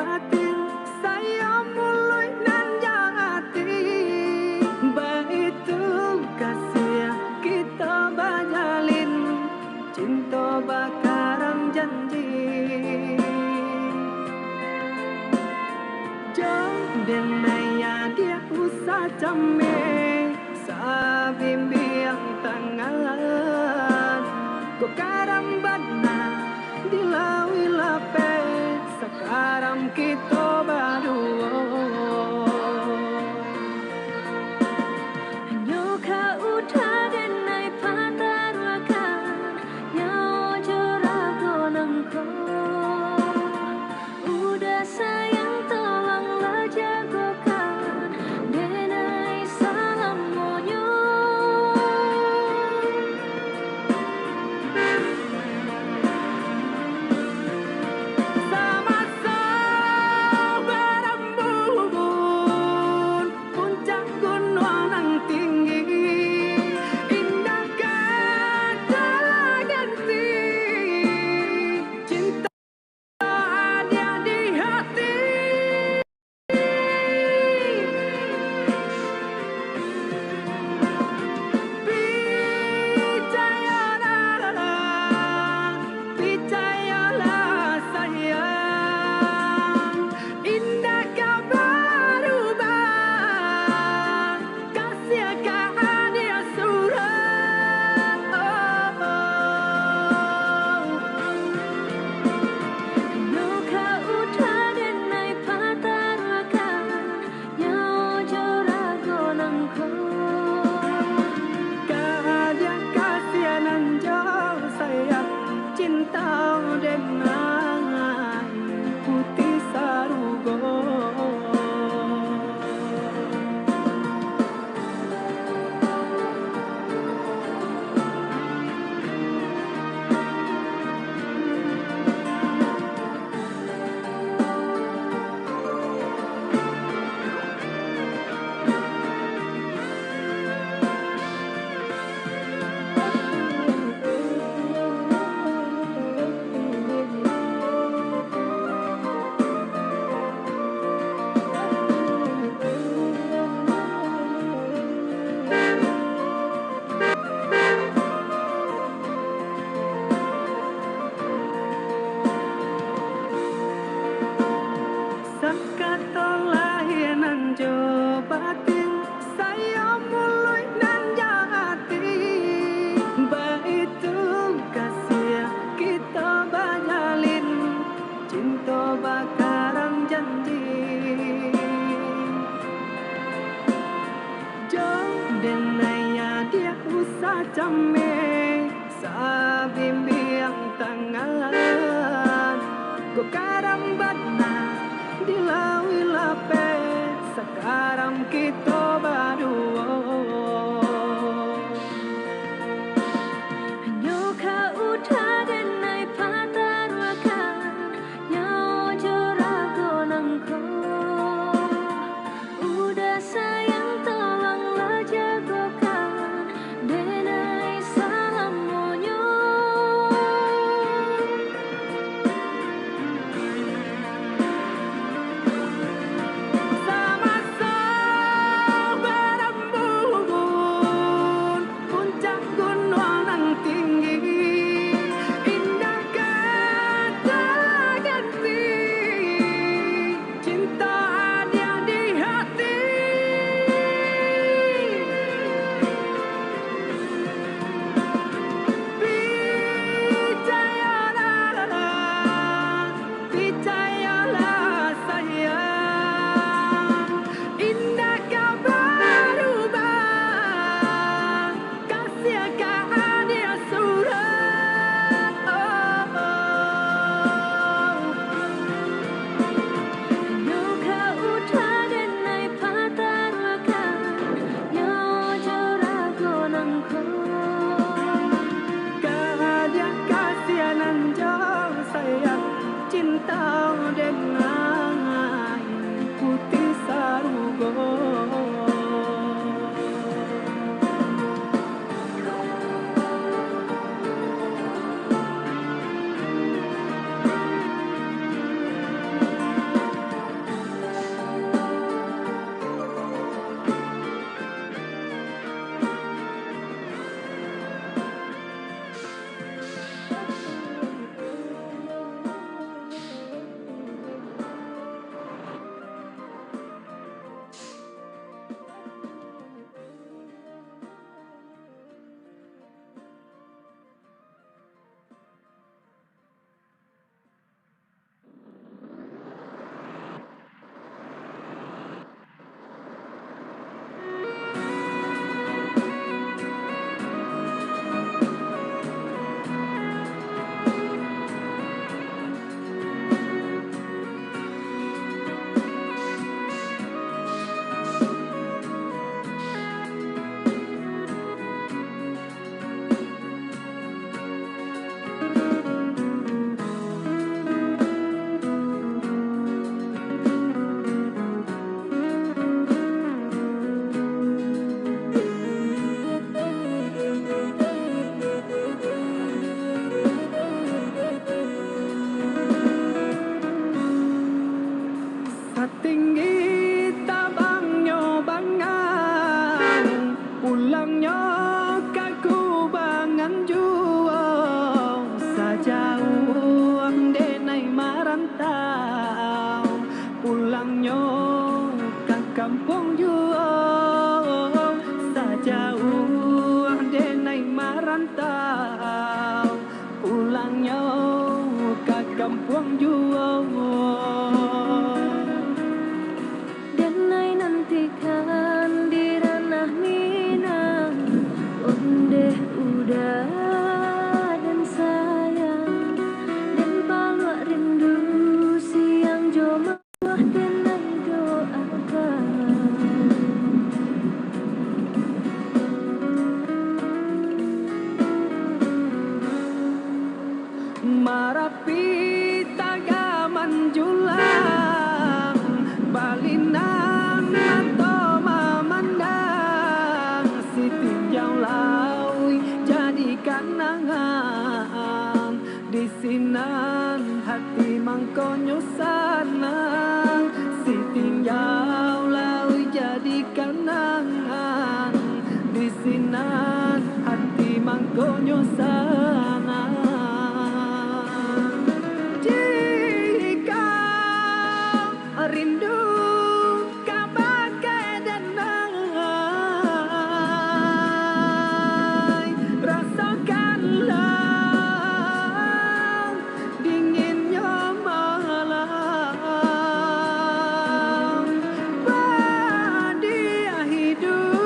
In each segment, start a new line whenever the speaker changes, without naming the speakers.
batin saya mulai nan jati baitu kasih kita bajalin cinta bakaran janji jong denaya dia usah came sa bimbiang tangan ko karambana dilawi lape sekarang kita berdua nyoka udah denai patarwakan nyawa jorago nangko udah sayang tolonglah jagokan denai salam monyo sama-sama berembun puncak gunung yang tinggi indah kata ganti cinta ada di hati percayalah sayang indah kau berubah kasih kau dia surat Nuka udah denai patarwakan nyawa jorago nangko Kadia kasihanan jauh sayang cinta denai putih sarugo Sakatolah nan jo batin saya mulai nan jati baitu kasih kita bajalin cinta bakaran janji jong denaya dia usah came sa bimbiang tangan go karambana dilawi lape sekarang kita berdua nyoka udah denai patarwakan nyawa jorago nangko udah sayang tolonglah jagokan denai salam monyo
Satinggi tabangnya bangang, pulangnya kaku bangan juang, sajauh denai marantau, pulangnya ke kampung juang, sajauh denai marantau, pulangnya ke kampung juang.
Denai nantikan di ranah Minang, ondeh udah dan sayang, dan palak rindu siang jomah denai doakan.
Marapi tagaman julang, balinan atau memandang, si tinjau laui jadi kanangan, di sinan hati mangkonyo sanang, si tinjau laui jadi kanangan, di sinan hati mangkonyo sanang. Rindu kabagai denai, rasakanlah dinginnya malam, badia hidup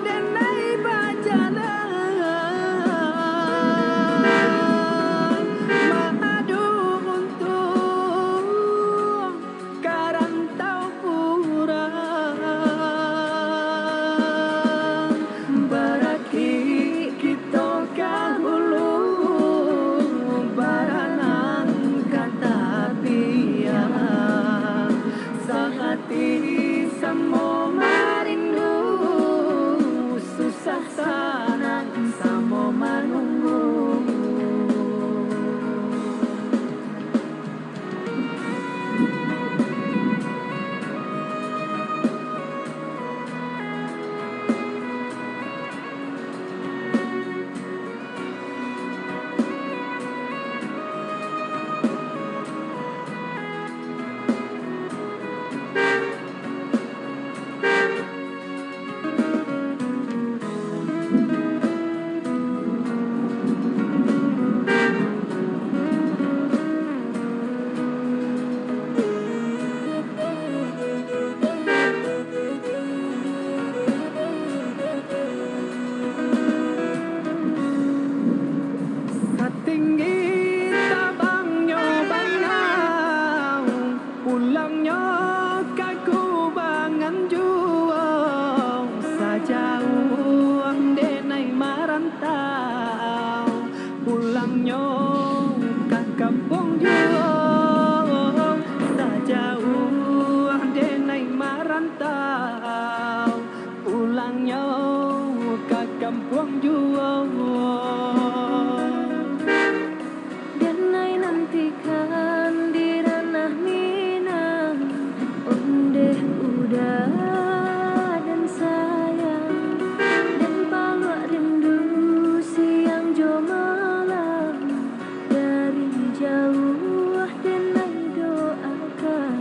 denai bajalan, madu untuk karantau kurang, baraki kita kahulu, baranang kata piang, sehati samo marindu, susah sanang samo manunggu. Satinggi tabangnya bangang, pulangnya kaku bangan juang, sajauh denai marantau, pulangnya ke kampung juang, sajauh denai marantau, pulangnya ke kampung juang.
Denai nantikan di ranah Minang, ondeh udah dan sayang, dan palak rindu siang jo malam, dari jauh denai doakan.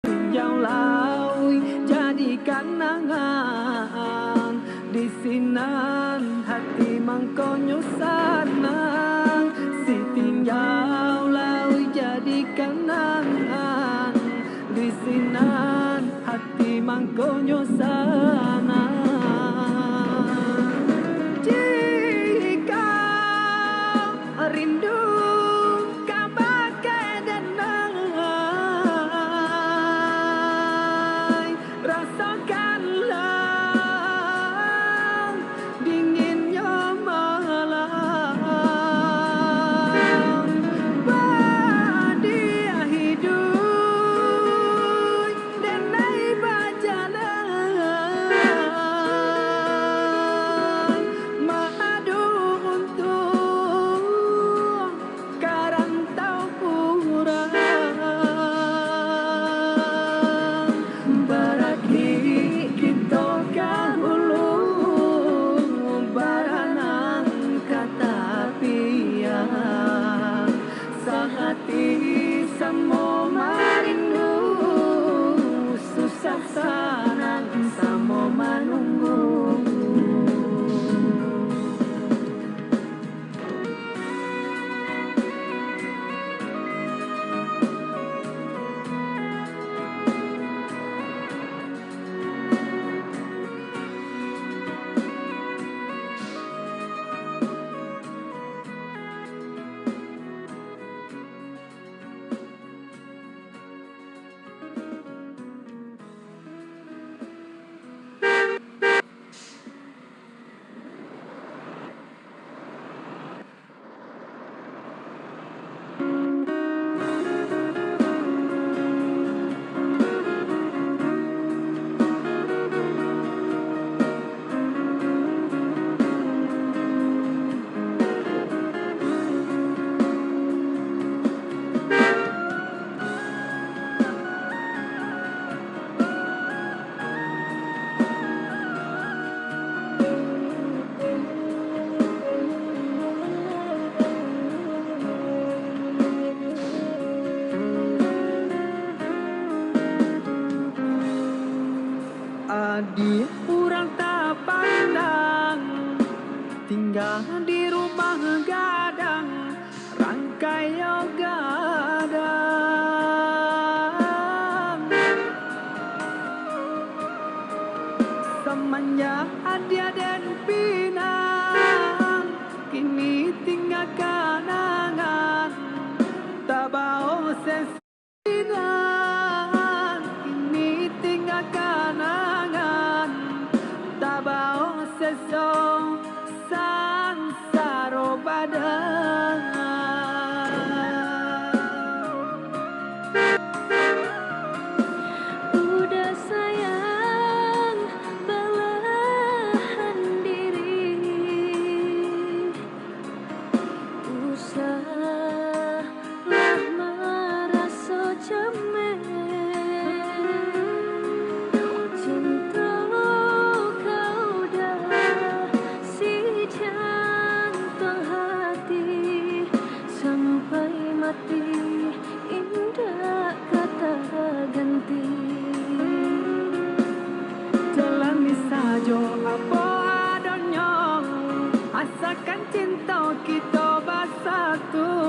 Tinjau laui jadi kanangan, di sinan hati mangkonyo sanang, si tinjau laui jadi kanangan, di sinan hati mangkonyo sanang. Jika rindu kabagai denai, rasakanlah dinginnya malam, badia hidup denai bajalan, madu untuk
usahlah merasa cemen. Cinta kau dah si jantung hati sampai mati, indah kata ganti.
Jalani saja apa adanya, asalkan cinta kita bersatu.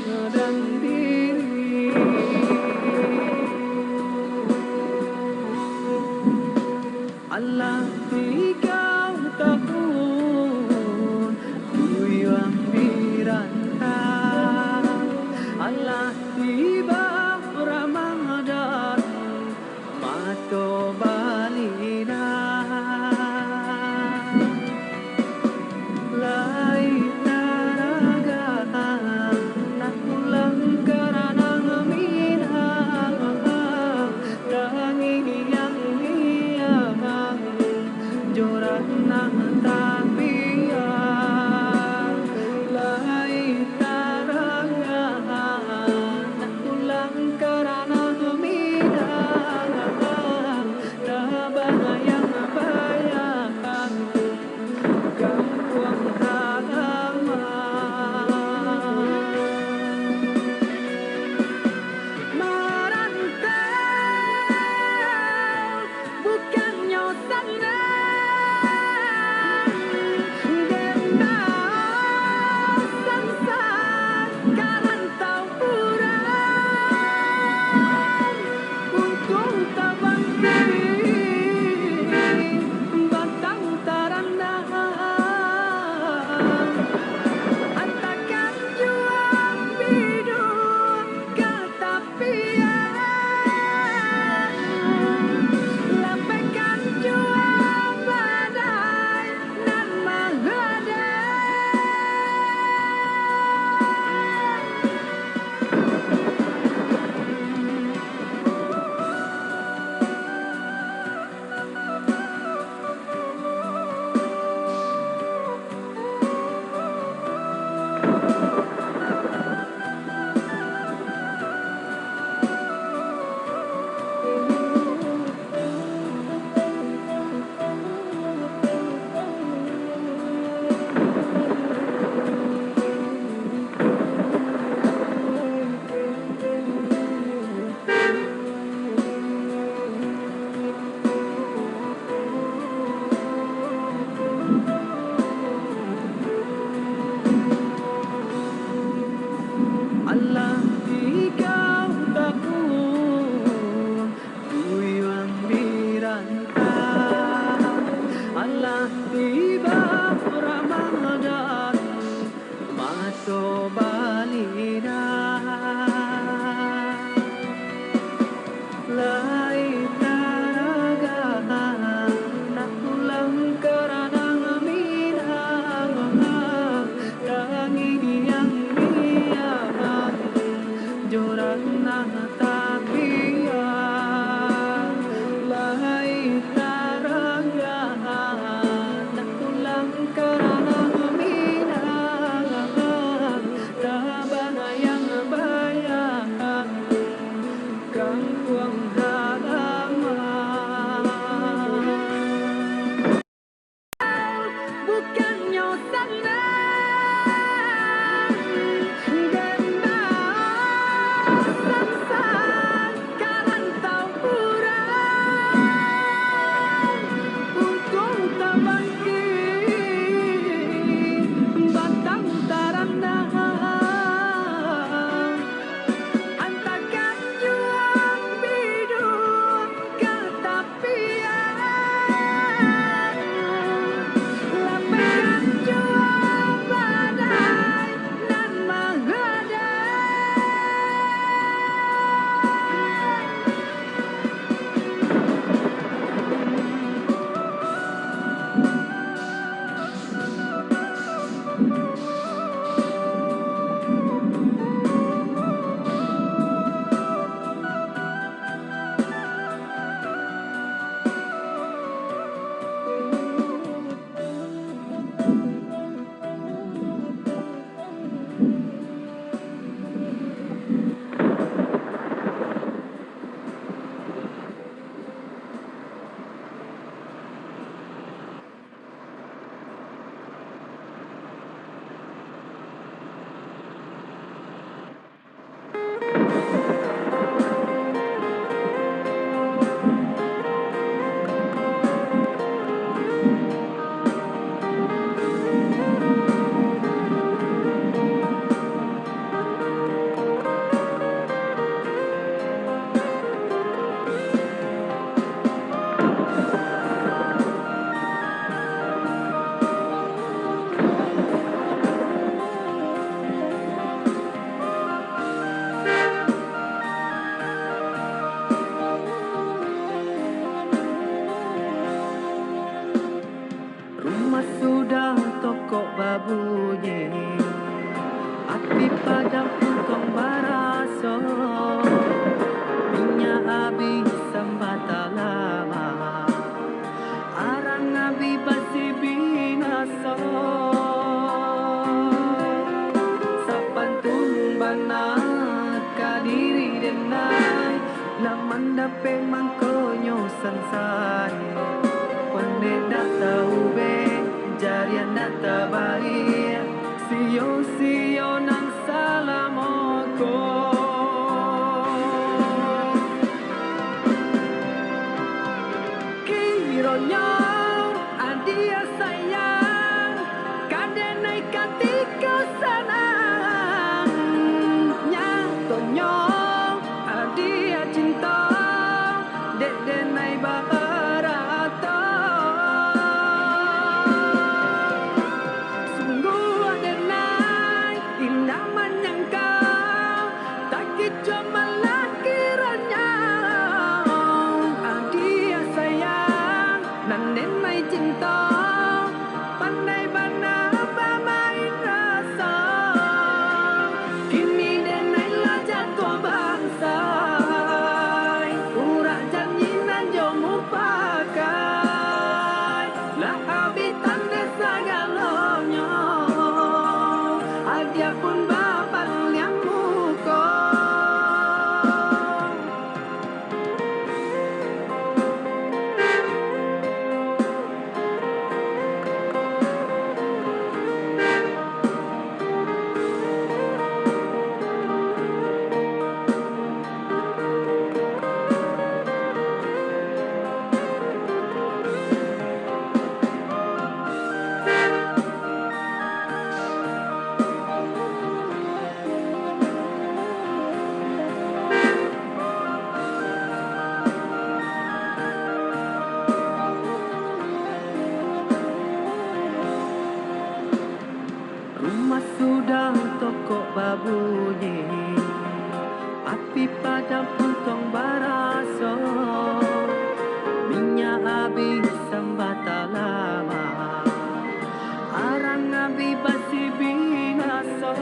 dan diri. Allah ikaw tahun tuyang biranta. Allah tiba Ramadan mato balina. Lai taraga nakulang karanang minang dangin yang iyang joran ng tapian. Lai taraga nakulang karanang minang dabayang bayang gangguang halaman. Merantau bukannya senang, denda sansan karantau kurang untung tabangki batang tarandang antakan juang bidung katapian lampaikan juang badai nan Allah ikaw tahun tuyang biranta. Allah tiba Ramadan mato balina. Lai taraga nakulang karanang minang dangin yang iyang joran ng tapian. Lai taraga nakulang karanang minang dabayang bayang gangguang halaman. Bukannya senang, denda sansan karantau kurang untung tabangki batang tarandang antakan juang bidung katapian lampaikan juang badai nan Laman dape mangkonyo sansai Pande data ube jarian data baik Sio nang salamoko Kironyo adia sayang Kadenai katika sanang Nyatonyo adia cinta Denai barata Sungguh adenai indah menyangka Tak kita malah kiranya Adia sayang Nanen mai cinta Pandai bana bermain rasa Kini denai lah jatuh bangsa Urak janji nan jomu pakai Lah habitan desa galonyo Adia pun bapak yang muko Rumah sudah toko babunyi Api padam puntong baraso Minyak habis sambata lama Arang abi basi binaso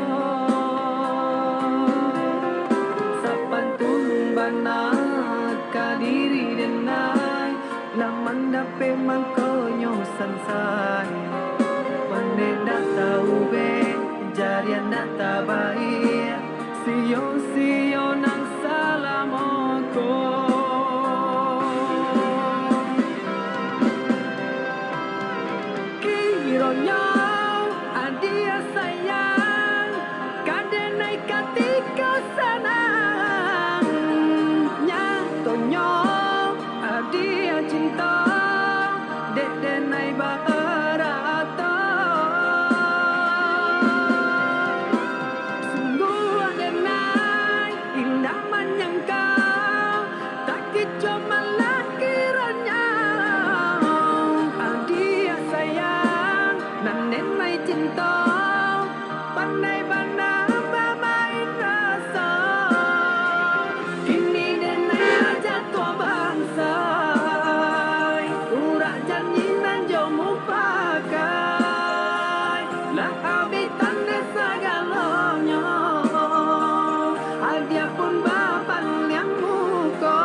Sapantun banat kadiri denai Laman dape mangkonyo sansai Pande data ube jarian data baik Sio nang salamoko Kironyo adia sayang Kadenai katika sanang Nyatonyo adia cinta Denai barata Sungguh adenai indah menyangka Tak kita malah kiranya Adia sayang Nanen mai cinta Pandai bana bermain rasa Kini denai jatuh bangsa Urak janji nan jomu pakai Lah habitan desa galonyo Adia pun bapak yang muko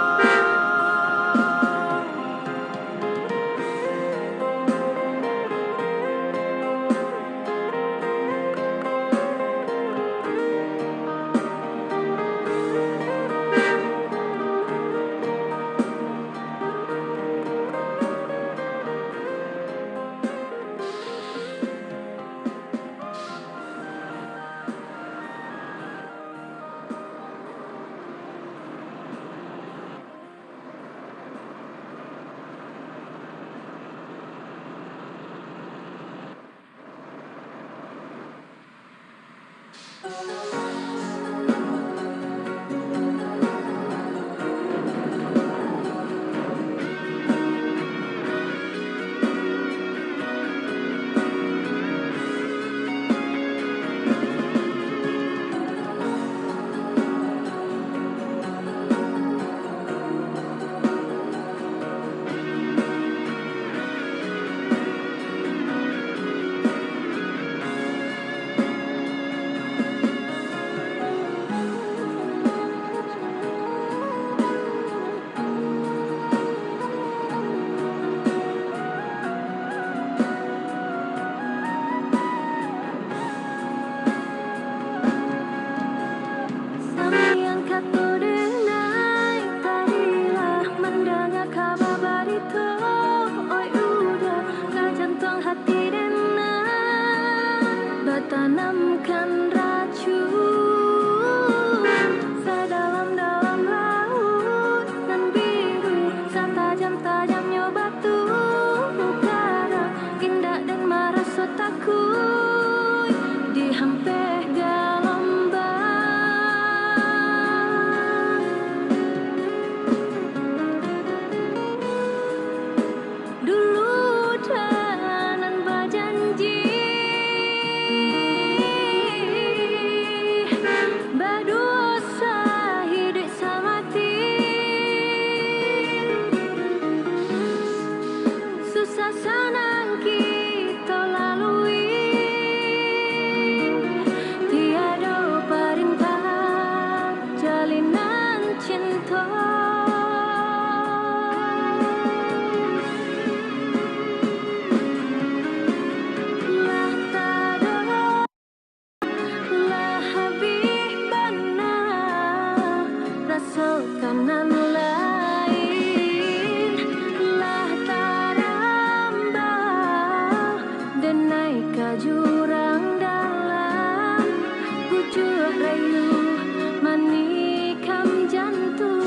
rayu manikam jantung,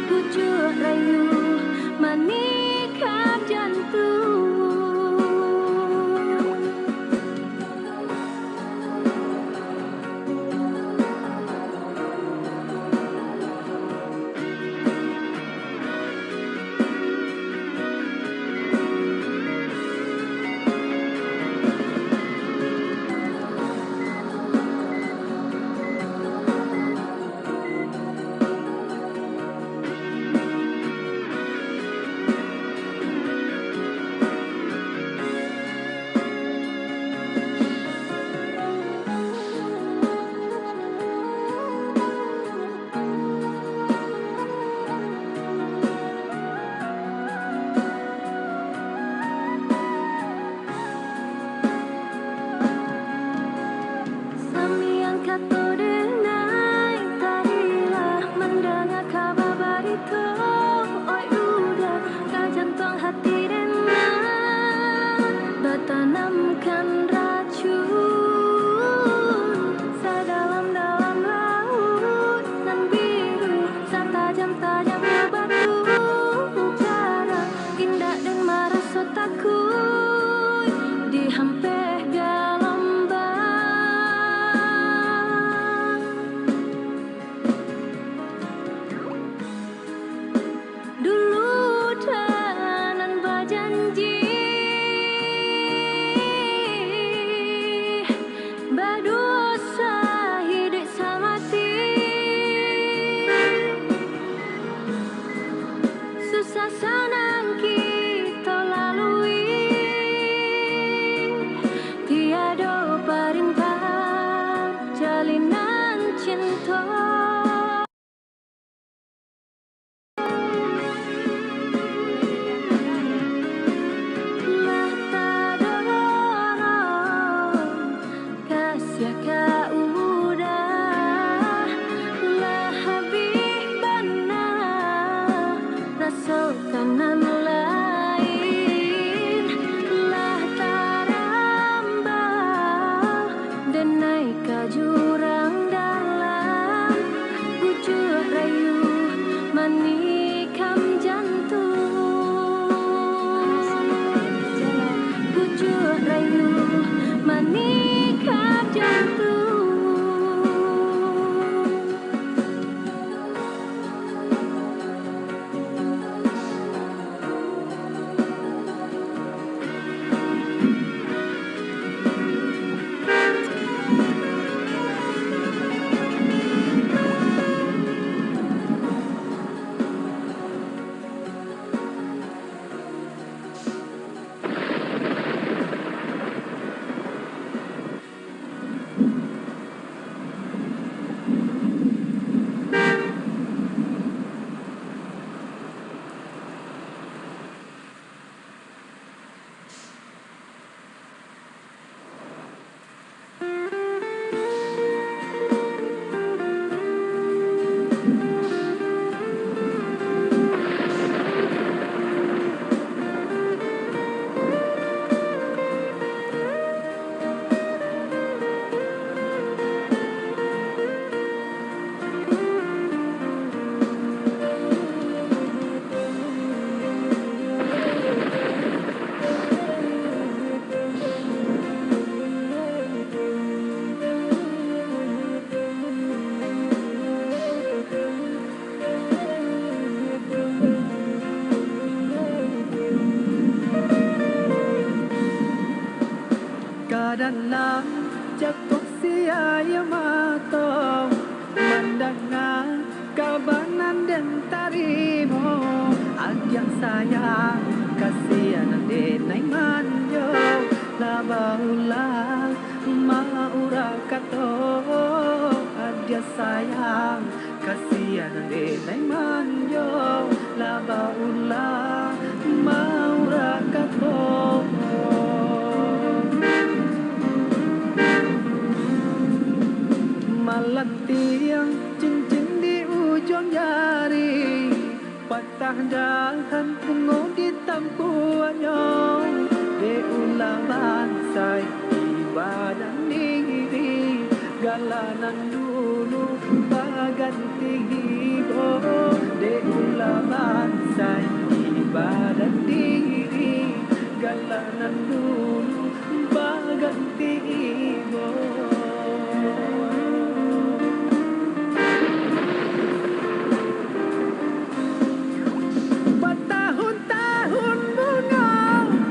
pucuk rayu manikam jantung. Sambiang kato denai tadilah mendengar kabar barito. Oi udah kajantong hati denai bertanamkan racun sedalam-dalam laut nan biru setajam-tajam batu cara indah dan merasa takut dihampir gelombang. Dulu tenan berjanji berdosa hidup samati, susah senang kita lalui, tiada perintah jalinan cinta. Lah tadorong kasih ka udah lah habis benar rasa kanan lain lah tarambah dan naik ke jurang dalam pucuk rayu manikam jantung, pucuk rayu manikam jantung.
Dalam jatuh siaya matong mendengar kabanan dan tarimo ajak sayang kasihan denai manjo labaulah maura kato ajak sayang kasihan denai manjo labaulah maura kato. Malam tiang cincin di ujung jari patah dahan pungo di tampuannya de ulang bansai ibadah galanan dulu baganti hibo de ulaman say ibadat diri galanan dulu baganti hibo. Bertahun-tahun bunga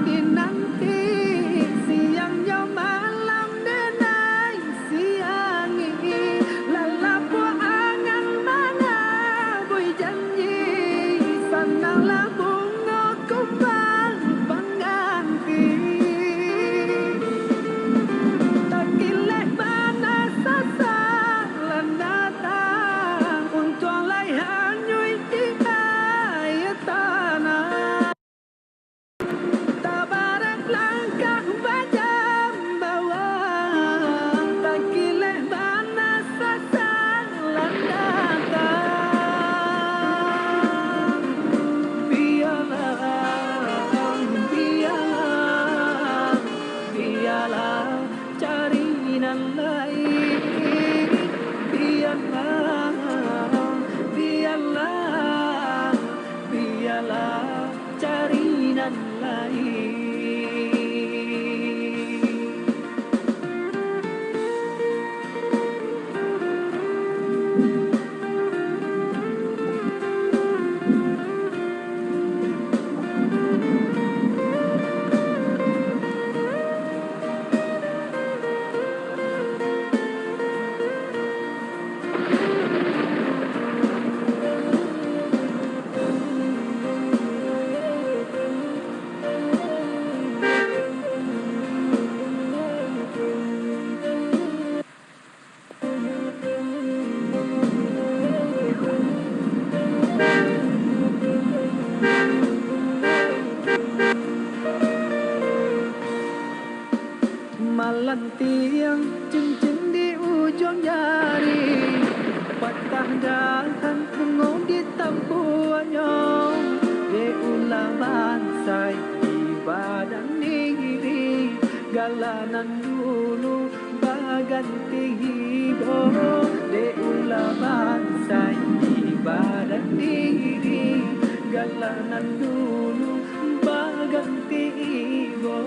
dinanti siangnya malam denai siangi lalapu angan mana bui janji sananglah bunga kumbang pengganti takileh panas sasa lanata untuk laihan nyui tanah tabarak langkah bajam bawang takileh panas sasa lanata biarlah biarlah biarlah cari nan lain biarlah biarlah biarlah cari nan lain. Malam tiang cincin di ujung jari patah dahan bunga di tampuannya de ulaman say ibadah diri galanan dulu baganti hibo de ulaman say ibadah diri galanan dulu baganti hibo.